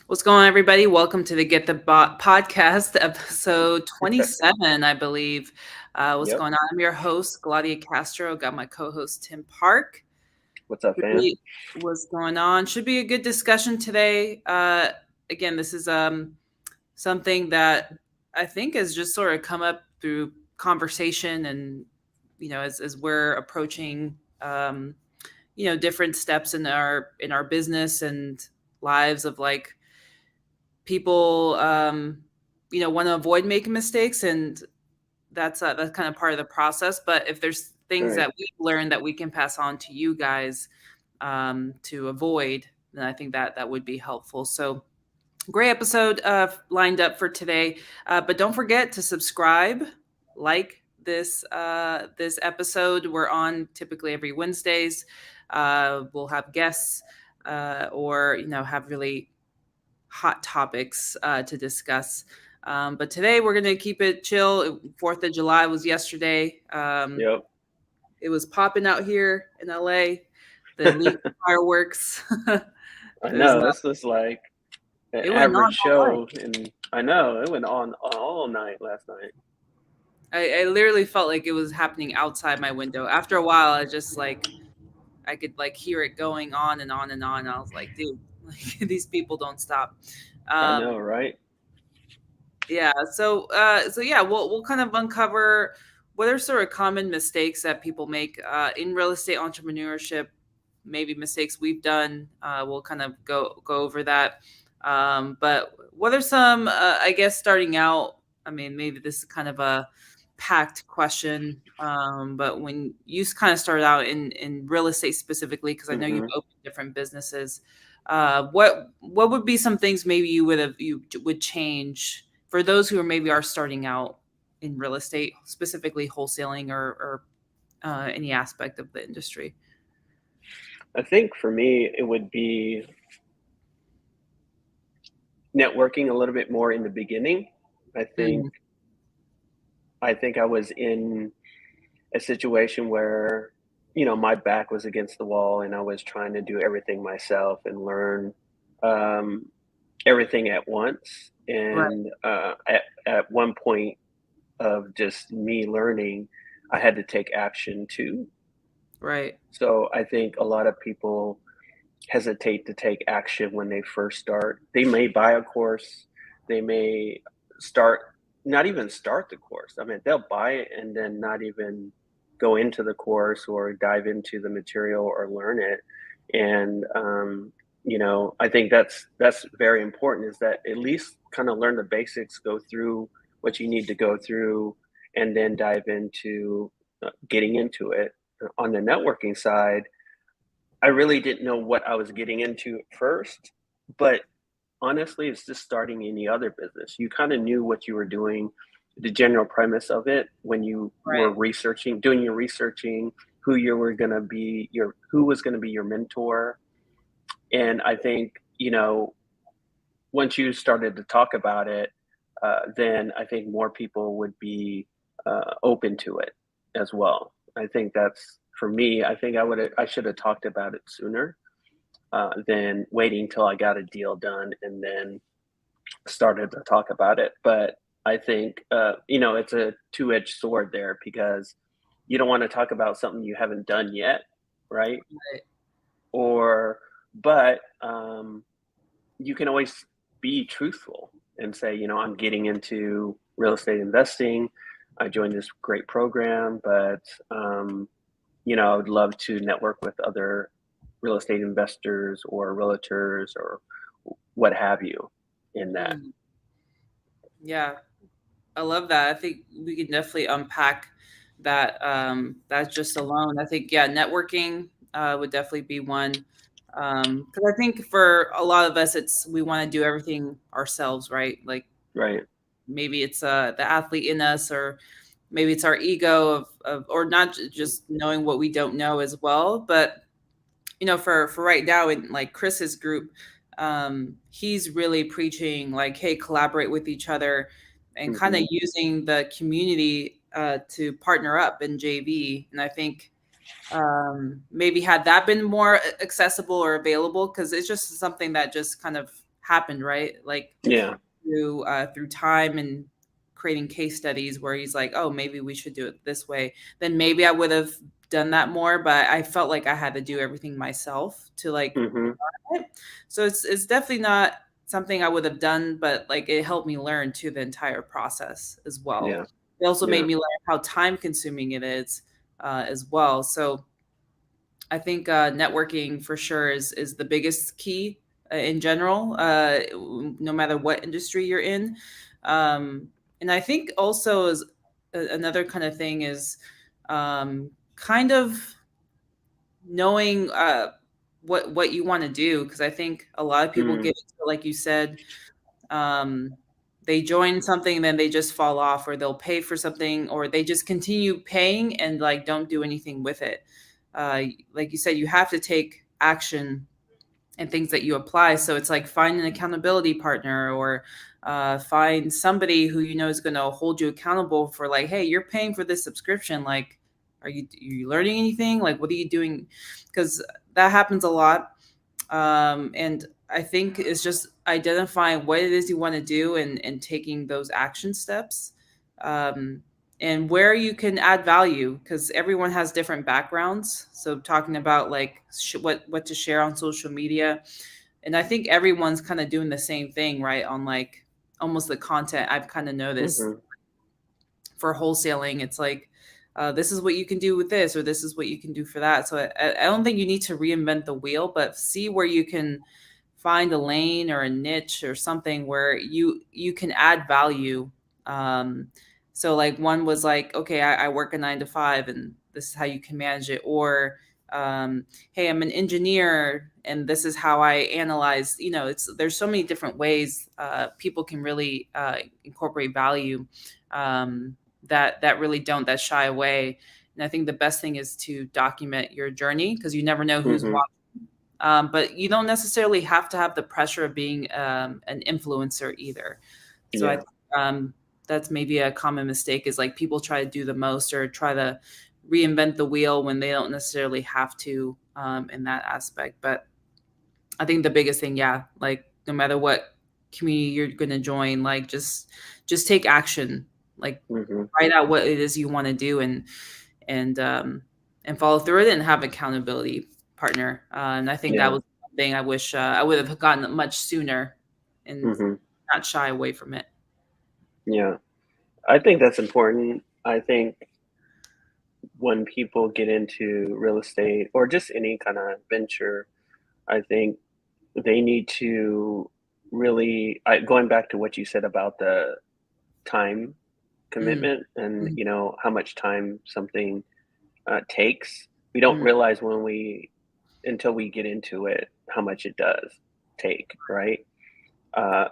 What's going on, everybody? Welcome to the Get the Bot podcast, episode 27, I believe. What's Yep. going on? I'm your host, Gladia Castro. Got my co-host, Tim Park. What's up, fam? What's going on? Should be a good discussion today. Again, this is something that I think has just sort of come up through conversation and, as we're approaching, different steps in our business and lives of like people want to avoid making mistakes, and that's kind of part of the process. But if there's things Right. that we've learned that we can pass on to you guys to avoid, then I think that would be helpful. So great episode lined up for today, but don't forget to subscribe, like this episode. We're on typically every Wednesdays. We'll have guests or have really hot topics to discuss. But today we're going to keep it chill. 4th of July was yesterday. Yep. It was popping out here in LA. The leak fireworks. I There's know. This was like an It went on average all night. show, and I know it went on all night last night. I literally felt like it was happening outside my window. After a while, I could like hear it going on and on and on. I was like, dude, like, these people don't stop. I know, Um, right? Yeah. So yeah, we'll kind of uncover what are sort of common mistakes that people make in real estate entrepreneurship. Maybe mistakes we've done. We'll kind of go over that. But what are some? I guess starting out. I mean, maybe this is kind of a packed question. But when you kind of started out in real estate specifically, because I know you've Hmm. opened different businesses, what would be some things maybe you would change for those who are maybe are starting out in real estate, specifically wholesaling or any aspect of the industry? I think for me, it would be networking a little bit more in the beginning. I think Mm, I think I was in a situation where my back was against the wall, and I was trying to do everything myself and learn um, everything at once. right, And at one point of just me learning, I had to take action too. right, So I think a lot of people hesitate to take action when they first start. They may buy a course, they may start not even start the course. I mean, they'll buy it and then not even go into the course or dive into the material or learn it. And I think that's very important is that at least kind of learn the basics, go through what you need to go through, and then dive into getting into it. On the networking side, I really didn't know what I was getting into at first, but honestly, it's just starting any other business. You kind of knew what you were doing, the general premise of it when you were right. researching, doing your researching, who you were going to be, who was going to be your mentor. And I think, once you started to talk about it, then I think more people would be open to it as well. I think that's for me. I think I should have talked about it sooner than waiting till I got a deal done and then started to talk about it. But I think it's a two-edged sword there because you don't want to talk about something you haven't done yet, right? Right. Or but you can always be truthful and say, I'm getting into real estate investing. I joined this great program, but I would love to network with other real estate investors or realtors or what have you in that. Mm, yeah, I love that. I think we could definitely unpack that just alone. I think, yeah, networking would definitely be one. Because I think for a lot of us, it's we want to do everything ourselves, right? Like Right. maybe it's the athlete in us, or maybe it's our ego of or not just knowing what we don't know as well. But for right now in like Chris's group, he's really preaching like, hey, collaborate with each other and kind of Hmm. using the community to partner up in JV. And I think maybe had that been more accessible or available, because it's just something that just kind of happened, right? Like Yeah. through time and creating case studies where he's like, oh, maybe we should do it this way. Then maybe I would have done that more, but I felt like I had to do everything myself to like Mhm. learn it. So it's definitely not something I would have done, but like it helped me learn to the entire process as well. Yeah. It also made Yeah. me learn how time consuming it is as well. So I think networking for sure is the biggest key in general, no matter what industry you're in. And I think also is another kind of thing is kind of knowing what you want to do, because I think a lot of people Mm. get into, like you said, um, they join something, then they just fall off, or they'll pay for something, or they just continue paying and like don't do anything with it. Like you said, you have to take action and things that you apply. So it's like find an accountability partner, or find somebody who you know is going to hold you accountable for like, hey, you're paying for this subscription. Like, are you learning anything? Like, what are you doing? Because that happens a lot. And I think it's just identifying what it is you want to do, and taking those action steps. Um, and where you can add value, because everyone has different backgrounds. So talking about like what to share on social media, and I think everyone's kind of doing the same thing, right? On like almost the content I've kind of noticed Mhm. for wholesaling, it's like this is what you can do with this, or this is what you can do for that. So I don't think you need to reinvent the wheel, but see where you can find a lane or a niche or something where you can add value. um, so like one was like, okay, I work a 9 to 5 and this is how you can manage it. Or hey, I'm an engineer and this is how I analyze, it's there's so many different ways people can really incorporate value, that really don't, that shy away. And I think the best thing is to document your journey, because you never know who's Mhm. watching. But you don't necessarily have to have the pressure of being an influencer either. So I Yeah. think that's maybe a common mistake, is like people try to do the most or try to reinvent the wheel when they don't necessarily have to, in that aspect. But I think the biggest thing, yeah, like no matter what community you're going to join, like just take action, like Mhm. write out what it is you want to do, and and follow through it, and have an accountability partner. And I think that Yeah. was something I wish I would have gotten much sooner, and Mhm. not shy away from it. Yeah. I think that's important. I think when people get into real estate or just any kind of venture, I think they need to really going back to what you said about the time Mm, commitment and, mm, how much time something, takes. We don't mm, realize when we until we get into it, how much it does take, right?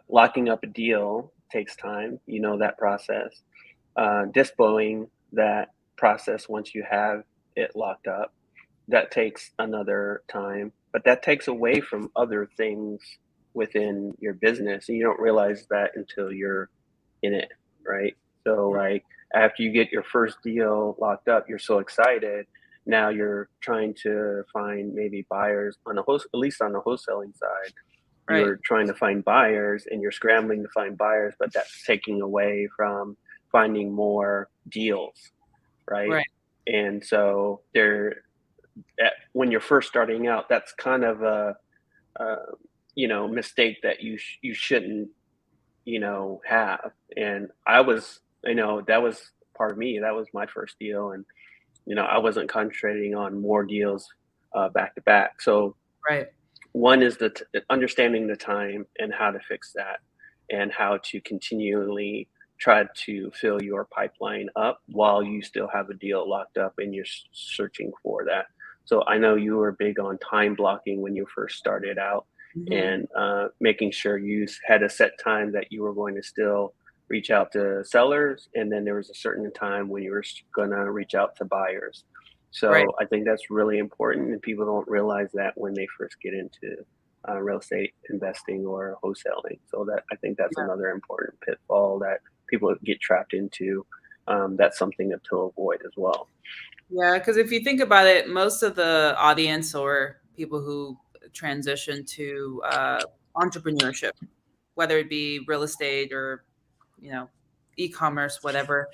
Locking up a deal takes time, that process. Dispoing that process once you have it locked up, that takes another time, but that takes away from other things within your business, and you don't realize that until you're in it, right? So, like, after you get your first deal locked up, you're so excited. Now you're trying to find maybe buyers on the at least on the wholesaling side. right, You're trying to find buyers and you're scrambling to find buyers, but that's taking away from finding more deals, right? right, And so when you're first starting out, that's kind of a mistake that you shouldn't have. And that was part of me. That was my first deal, and I wasn't concentrating on more deals back to back. So right, one is understanding the time and how to fix that, and how to continually try to fill your pipeline up while you still have a deal locked up and you're searching for that. So I know you were big on time blocking when you first started out, hmm, and making sure you had a set time that you were going to still reach out to sellers, and then there was a certain time when you were going to reach out to buyers. right. So I think that's really important, and people don't realize that when they first get into real estate investing or wholesaling. So that I think that's Yeah, another important pitfall that people get trapped into. That's something to avoid as well. yeah. Because if you think about it, most of the audience or people who transition to entrepreneurship, whether it be real estate or, you know, e-commerce, whatever.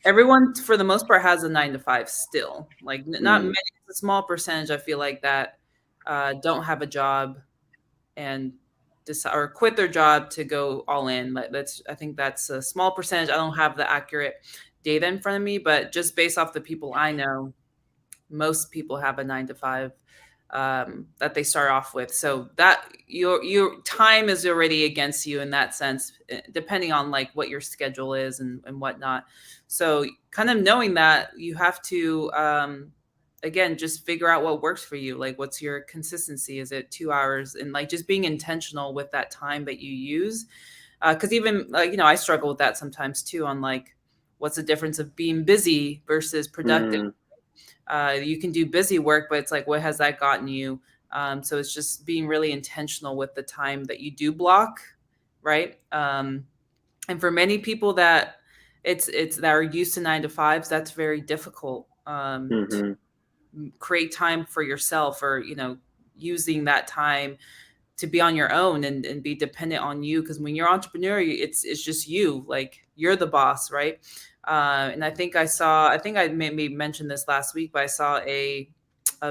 Everyone, for the most part, has a 9 to 5 still. Like, not many, Mm, it's a small percentage, I feel like, that don't have a job and decide or quit their job to go all in. Like, that's, I think that's a small percentage. I don't have the accurate data in front of me, but just based off the people I know, most people have a 9 to 5 that they start off with. So that your time is already against you in that sense, depending on like what your schedule is and whatnot. So kind of knowing that, you have to again just figure out what works for you. Like, what's your consistency? Is it 2 hours? And like just being intentional with that time that you use. Because even like, I struggle with that sometimes too. On like, what's the difference of being busy versus productive? mm, You can do busy work, but it's like, what has that gotten you? So it's just being really intentional with the time that you do block, right? And for many people that it's that are used to 9 to 5s, that's very difficult to mhm. create time for yourself, or using that time to be on your own and be dependent on you. Because when you're entrepreneur, it's just you, like you're the boss, right? And I think I maybe mentioned this last week, but I saw a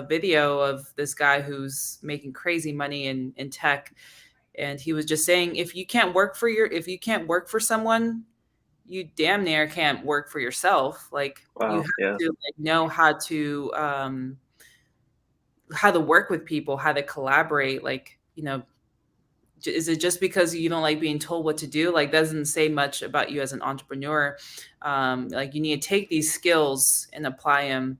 video of this guy who's making crazy money in tech, and he was just saying, if you can't work for someone, you damn near can't work for yourself. Like, you Wow, have yeah. to like know how to work with people, how to collaborate. Like, is it just because you don't like being told what to do? Like, doesn't say much about you as an entrepreneur. Like, you need to take these skills and apply them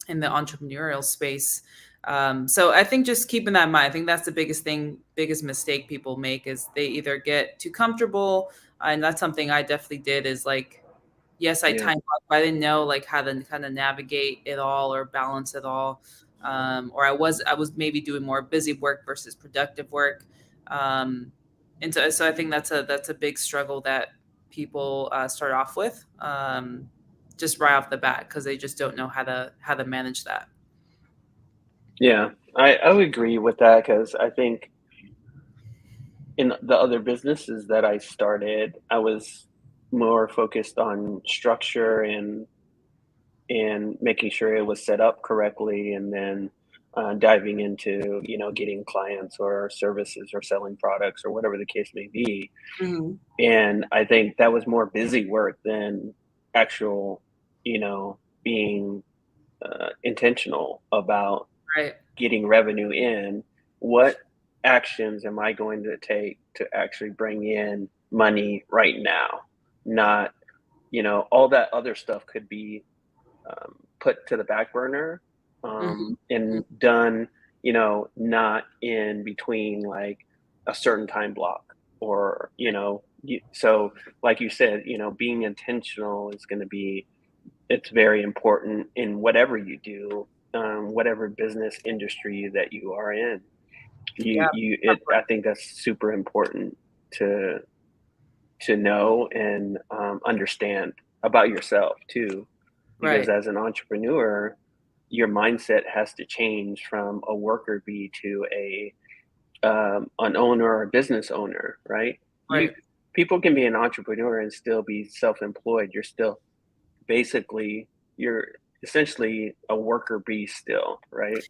in the entrepreneurial space. So I think just keeping that in mind, I think that's the biggest mistake people make, is they either get too comfortable, and that's something I definitely did. Is like, yes, I Yeah. time block, but I didn't know like how to kind of navigate it all or balance it all. Or I was maybe doing more busy work versus productive work. Um, and so I think that's a big struggle that people start off with, just right off the bat, because they just don't know how to manage that. Yeah. I would agree with that because I think in the other businesses that I started, I was more focused on structure and making sure it was set up correctly, and then diving into getting clients or services or selling products or whatever the case may be. Mhm. And I think that was more busy work than actual, being intentional about Right. getting revenue in. What actions am I going to take to actually bring in money right now? Not, all that other stuff could be put to the back burner, Mhm. and done, not in between like a certain time block, or, so like you said, being intentional is going to be, it's very important in whatever you do, whatever business industry that you are in. Yeah. I think that's super important to know and understand about yourself too, because Right. as an entrepreneur, your mindset has to change from a worker bee to a an owner or a business owner, right? You Right. People can be an entrepreneur and still be self-employed. You're still basically you're essentially a worker bee still, right?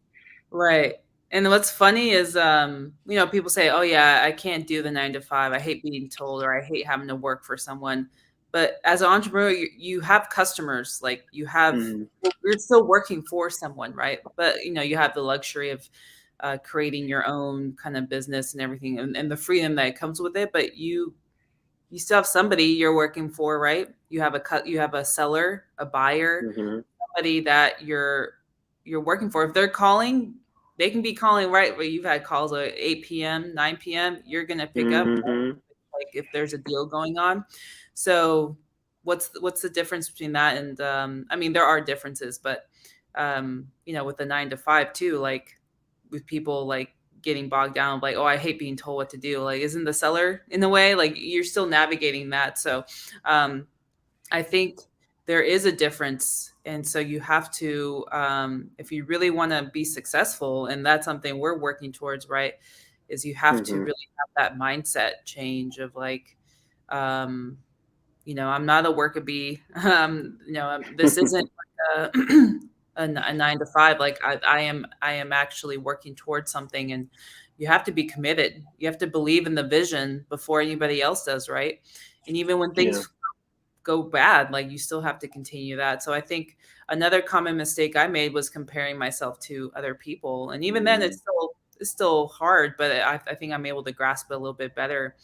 Right. And what's funny is, people say, "Oh yeah, I can't do the 9 to 5. I hate being told, or I hate having to work for someone." But as an entrepreneur, you have customers. Like, Mm, you're still working for someone, right? But you have the luxury of creating your own kind of business and everything, and the freedom that comes with it. But you still have somebody you're working for, right? You have a seller, a buyer, mhm, somebody that you're working for. If they're calling, they can be calling right where you've had calls at 8 p.m., 9 p.m. You're gonna pick up, mhm. like if there's a deal going on. So what's the difference between that and I mean, there are differences, but with the 9 to 5 too, like with people like getting bogged down, like, oh, I hate being told what to do. Like, isn't the seller in the way? Like, you're still navigating that. So um I think there is a difference. And so you have to, if you really want to be successful, and that's something we're working towards, right? is you have to Mhm. really have that mindset change of like, um, I'm not a worker bee. This isn't like a 9 to 5. Like I am actually working towards something, and you have to be committed. You have to believe in the vision before anybody else does, right? And even when Yeah. things go bad, like you still have to continue that. So I think another common mistake I made was comparing myself to other people. And even then Mm. it's still hard, but I think I'm able to grasp it a little bit better.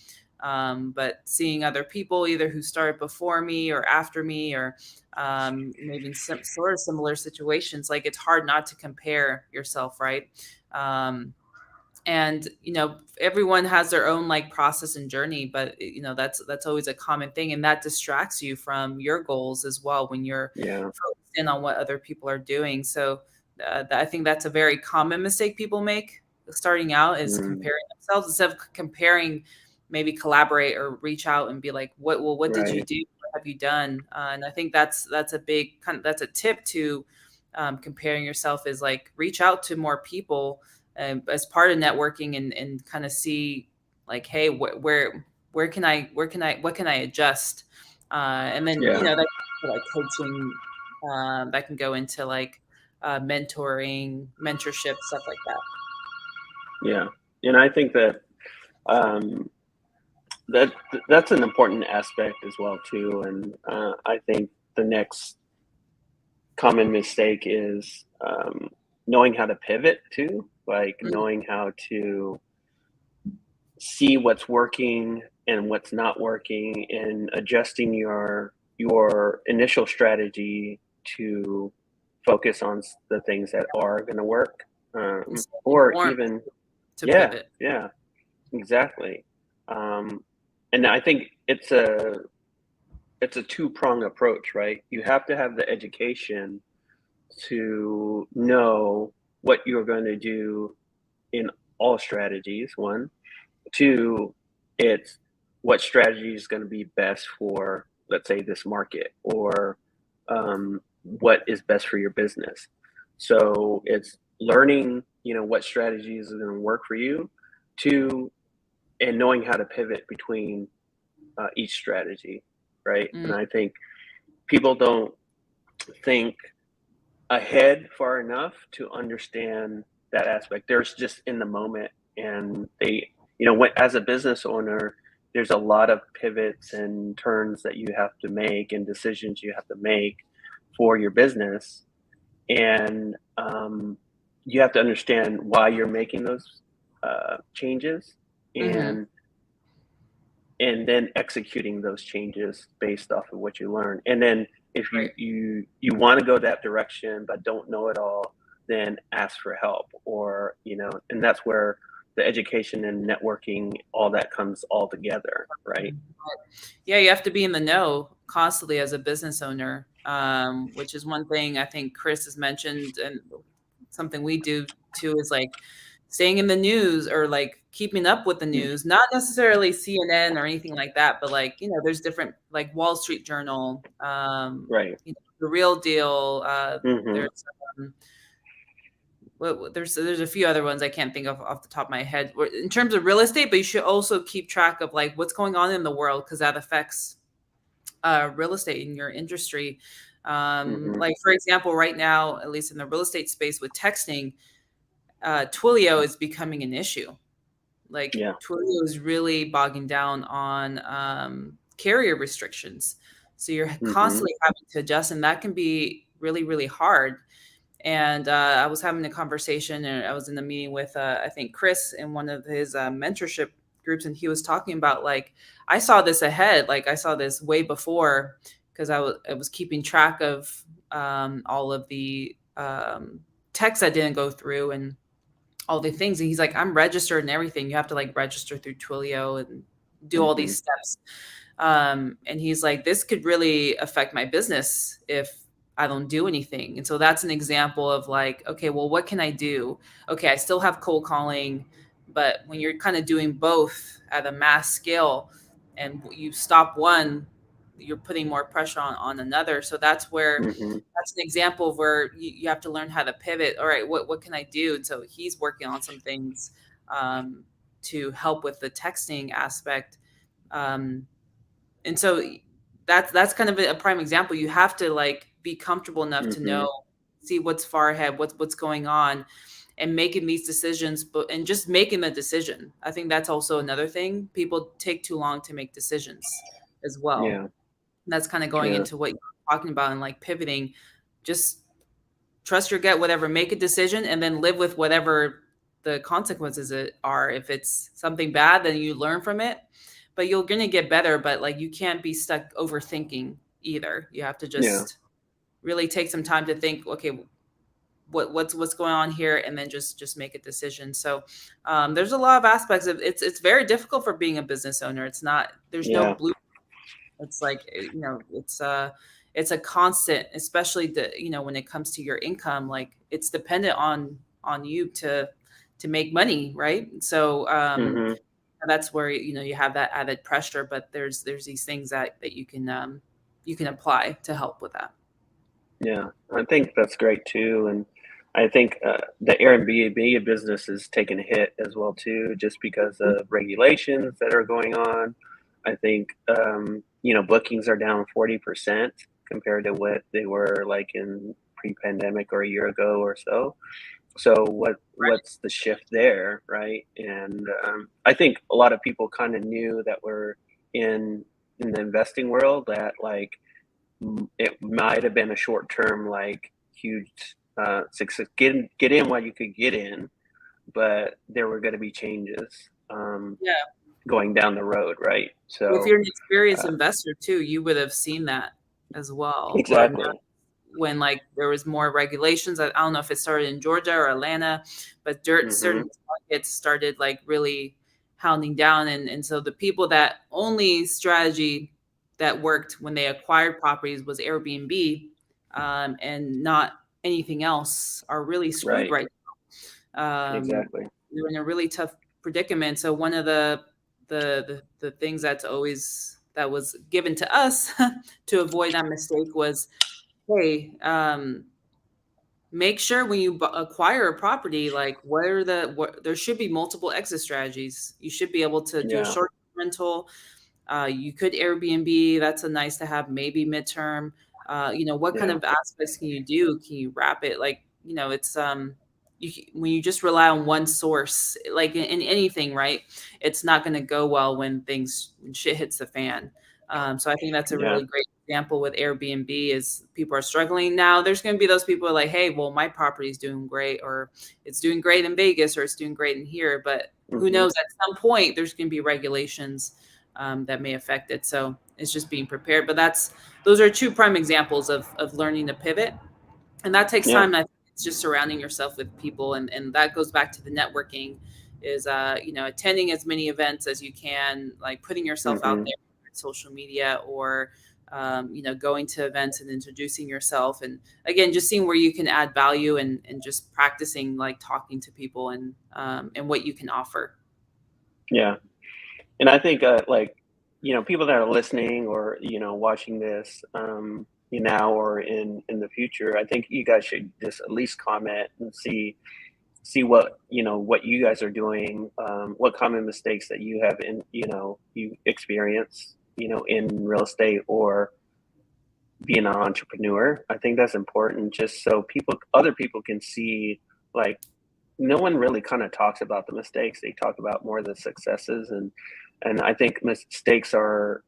But seeing other people either who started before me or after me, or maybe in some sort of similar situations, like it's hard not to compare yourself, right? And everyone has their own like process and journey, but that's always a common thing, and that distracts you from your goals as well when you're Yeah. focused in on what other people are doing. So I think that's a very common mistake people make starting out, is Mm. comparing themselves instead of comparing. Maybe collaborate or reach out and be like, what did you Right. do, what have you done? And I think that's a big that's a tip to comparing yourself, is like reach out to more people as part of networking, and kind of see like, hey, what can I adjust, and then Yeah. that like coaching, that can go into like mentorship, stuff like that. Yeah. And I think that um, that that's an important aspect as well too. And I think the next common mistake is knowing how to pivot too, like Mm, knowing how to see what's working and what's not working, and adjusting your initial strategy to focus on the things that are going to work, and stay or informed even to yeah, pivot. yeah, exactly. um, and I think it's a two-prong approach, right? You have to have the education to know what you're going to do in all strategies, one. Two, it's what strategy is going to be best for, let's say, this market, or what is best for your business. So it's learning, what strategies are going to work for you. Two, and knowing how to pivot between each strategy, right? Mm, And I think people don't think ahead far enough to understand that aspect. There's just in the moment, and as a business owner, there's a lot of pivots and turns that you have to make, and decisions you have to make for your business, and you have to understand why you're making those changes, hmm. and then executing those changes based off of what you learn. And then if you Right. you want to go that direction but don't know it all, then ask for help, or and that's where the education and networking, all that comes all together, right? Yeah, you have to be in the know constantly as a business owner, which is one thing I think Chris has mentioned, and something we do too is like staying in the news, or like keeping up with the Mm. news, not necessarily CNN or anything like that, but like, there's different, like Wall Street Journal, Right. The Real Deal. Hmm. There's there's a few other ones I can't think of off the top of my head in terms of real estate, but you should also keep track of like what's going on in the world, because that affects real estate in your industry. Hmm. Like for example, right now, at least in the real estate space with texting, Twilio is becoming an issue. Like Yeah. Twilio is really bogging down on carrier restrictions. So you're Hmm. constantly having to adjust, and that can be really, really hard. And I was having a conversation, and I was in a meeting with, I think, Chris in one of his mentorship groups, and he was talking about like, I saw this ahead, like I saw this way before, because I was keeping track of all of the texts that didn't go through, and all the things. And he's like, I'm registered and everything. You have to like register through Twilio and do all Hmm. these steps. And he's like, this could really affect my business if I don't do anything. And so that's an example of like, okay, well, what can I do? Okay, I still have cold calling, but when you're kind of doing both at a mass scale and you stop one, you're putting more pressure on another. So Hmm. that's an example of where you have to learn how to pivot. All right, what can I do? And so he's working on some things. Um, to help with the texting aspect. Um, and so that's kind of a prime example. You have to like be comfortable enough to Mm-hmm. know, see what's far ahead, what's going on, and making these decisions, but and just making the decision. I think that's also another thing. People take too long to make decisions as well. Yeah. And that's kind of going Yeah. into what you're talking about and like pivoting. Just trust your gut, whatever, make a decision and then live with whatever the consequences are. If it's something bad, then you learn from it, but you're going to get better. But like, you can't be stuck overthinking either. You have to Yeah. just really take some time to think, okay, what's going on here, and then just make a decision. So there's a lot of aspects of it's very difficult for being a business owner. It's not, there's no Yeah. blue. It's like, it's a constant, especially when it comes to your income, like it's dependent on you to make money, right? So Mm-hmm. that's where you have that added pressure, but there's these things that you can apply to help with that. Yeah. I think that's great too, and I think the Airbnb business is taking a hit as well too, just because of regulations that are going on. I think bookings are down 40% compared to what they were like in pre-pandemic or a year ago or so. So what's the shift there, right? And I think a lot of people kind of knew that we're in the investing world that like it might have been a short term like huge success, get in while you could get in, but there were going to be changes Yeah. going down the road, right? If So you're an experienced uh, investor too, you would have seen that as well. Or exactly. when like there was more regulations. I don't know if it started in Georgia or Atlanta, but Hmm. certain markets started like really hounding down, and so the people that only strategy that worked when they acquired properties was Airbnb, and not anything else, are really screwed Right. right now. Exactly. They're in a really tough predicament. So one of the things that was given to us to avoid that mistake was, hey, make sure when you acquire a property, like what there should be multiple exit strategies. You should be able to do a Yeah. short rental. You could Airbnb. That's a nice to have, maybe midterm. What kind Yeah. of aspects can you do? Can you wrap it? Like, it's when you just rely on one source, like in anything, right? It's not going to go well when shit hits the fan. So I think that's a Yeah. really great example with Airbnb. Is people are struggling now. There's going to be those people who are like, hey, well, my property is doing great, or it's doing great in Vegas, or it's doing great in here. But who Hmm. knows? At some point, there's going to be regulations that may affect it. So it's just being prepared. But those are two prime examples of learning to pivot, and that takes Yeah. time. And I think it's just surrounding yourself with people, and that goes back to the networking. Is attending as many events as you can, like putting yourself out Hmm. there on social media, or going to events and introducing yourself, and again, just seeing where you can add value, and just practicing like talking to people, and what you can offer. Yeah. And I think like people that are listening or watching this now or in the future, I think you guys should just at least comment and see what what you guys are doing, what common mistakes that you have in you experience in real estate or being an entrepreneur. I think that's important, just so other people can see, like, no one really kind of talks about the mistakes. They talk about more the successes, and I think mistakes are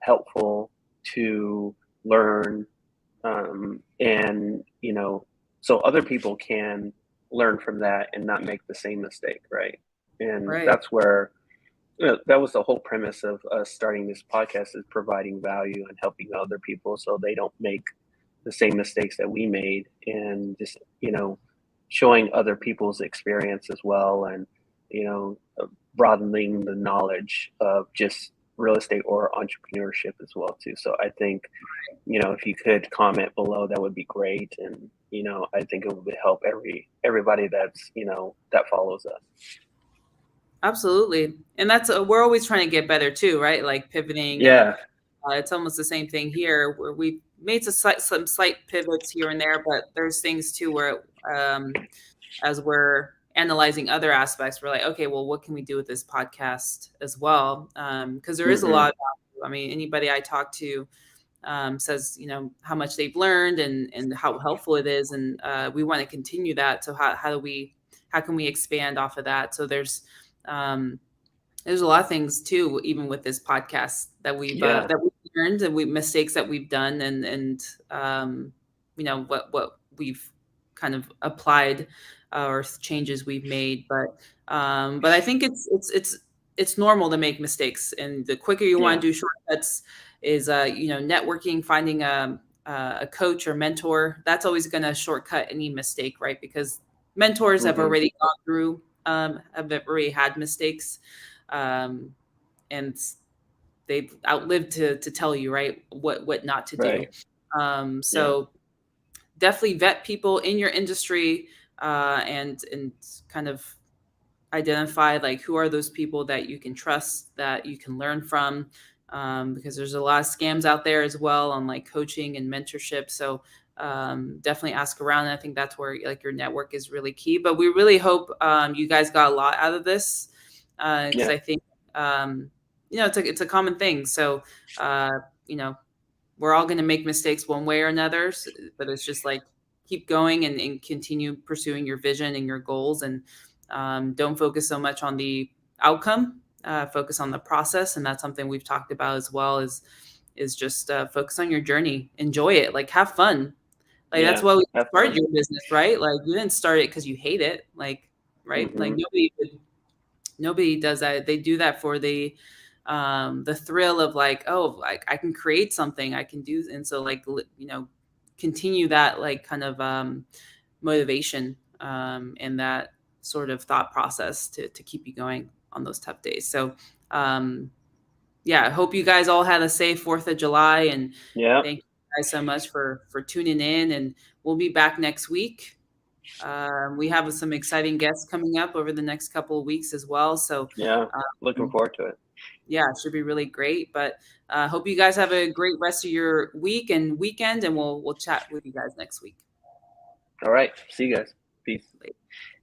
helpful to learn, and so other people can learn from that and not make the same mistake, right? And Right. that's where that was the whole premise of us starting this podcast, is providing value and helping other people so they don't make the same mistakes that we made, and just showing other people's experience as well, and broadening the knowledge of just real estate or entrepreneurship as well too. So I think if you could comment below, that would be great, and I think it would help everybody that's that follows us. Absolutely. And that's we're always trying to get better too, right? Like pivoting, and Yeah. it's almost the same thing here, where we've made some slight pivots here and there, but there's things too where as we're analyzing other aspects, we're like, okay, well, what can we do with this podcast as well? Because there is a lot Mhm. of value. I mean, anybody I talk to says, how much they've learned and how helpful it is, and we want to continue that. So how can we expand off of that? So there's a lot of things too, even with this podcast Yeah. that we've learned, and we mistakes that we've done, what we've kind of applied, or changes we've made. But I think it's normal to make mistakes, and the quicker you want Yeah. to do shortcuts is networking, finding a coach or mentor. That's always going to shortcut any mistake, right? Because mentors have Mhm. already gone through, have already had mistakes, um, and they've outlived to tell you, right, what not to do. Right. Yeah. So definitely vet people in your industry, and kind of identify like who are those people that you can trust, that you can learn from, because there's a lot of scams out there as well on like coaching and mentorship. So definitely ask around, and I think that's where like your network is really key. But we really hope you guys got a lot out of this, because Yeah. I think it's a common thing. So uh, you know we're all going to make mistakes one way or another, but it's just like keep going and continue pursuing your vision and your goals, and don't focus so much on the outcome. Focus on the process, and that's something we've talked about as well. Is just focus on your journey, enjoy it, like have fun. Like that's Yeah. why we Have started fun. your business, right? Like you didn't start it because you hate it, like right? Like Mhm. nobody does that. They do that for the thrill of like, oh, like I can create something, I can do, and so like continue that like kind of motivation, and that sort of thought process to keep you going on those tough days. So um yeah, I hope you guys all had a safe 4th of July, and Yeah. thank you guys so much for tuning in, and we'll be back next week. We have some exciting guests coming up over the next couple of weeks as well. So Yeah. Looking um, forward to it. yeah, it should be really great. But hope you guys have a great rest of your week and weekend, and we'll chat with you guys next week. All right. See you guys. Peace.